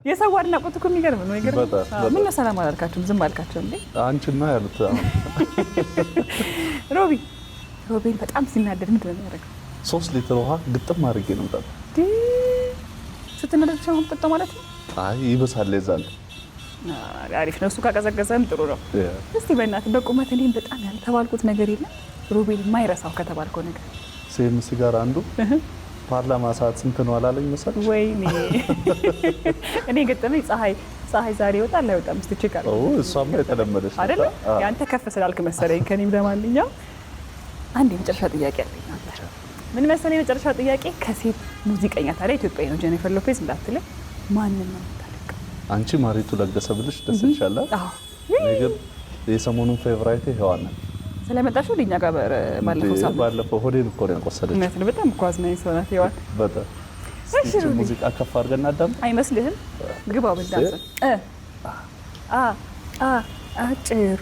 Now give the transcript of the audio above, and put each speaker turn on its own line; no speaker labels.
የሰው አድናቆት እኮ የሚገርም ነው። ይገርም። ምን ነው ሰላም አላልካቸውም? ዝም አልካቸው እንዴ?
አንቺና ያሉት
ሮቤል በጣም ሲናደድ ምንድን ነው የሚያደርገው?
3 ሊትር ውሃ ግጥም አድርጌ ነው የምጠጣው።
ስትናደድ ብቻ ነው የምትጠጣው ማለት ነው?
አይ ይበሳል ይዛል።
አሪፍ ነው። እሱ ካቀዘቀዘም ጥሩ ነው። እስቲ በእናትህ በቁመት እኔም በጣም ያልተባልኩት ነገር የለም ሮቤል የማይረሳው ከተባልከው ነገር
ሲኤምሲ ጋር አንዱ ፓርላማ ሰዓት ስንት ነው አላለኝ መሰለሽ?
ወይኔ እኔ ገጠመኝ ፀሐይ ዛሬ ይወጣል አይወጣም? እስቲ ቼክ አድርግ።
እሷማ የተለመደች
አይደል? ያንተ ከፍ ስላልክ መሰለኝ ከኔም። ለማንኛውም አንድ የመጨረሻ ጥያቄ አለኝ። ምን መሰለኝ የመጨረሻ ጥያቄ ከሴት ሙዚቀኛ ታዲያ ኢትዮጵያዊ ነው ጀኒፈር ሎፔዝ እንዳትለኝ ማንን ነው የምታደንቀው?
አንቺ ማሪቱ ለገሰ ብልሽ ደስ ይሻላል።
አዎ
ነገር የሰሞኑን ፌቨራይት ሄዋን ነው።
ስለመጣሽው ልኛ ጋር ባለፈው ሳምንት
ባለፈው ሆዴን እኮ ነው ያቆሰለች።
እውነት ነው። በጣም እኮ አዝናኝ ሰው ናት ሄዋን።
በጣም እሺ ሙዚቃ ከፍ አድርገን እናዳም
አይመስልህም? ግባው በዳንስ አጭሯ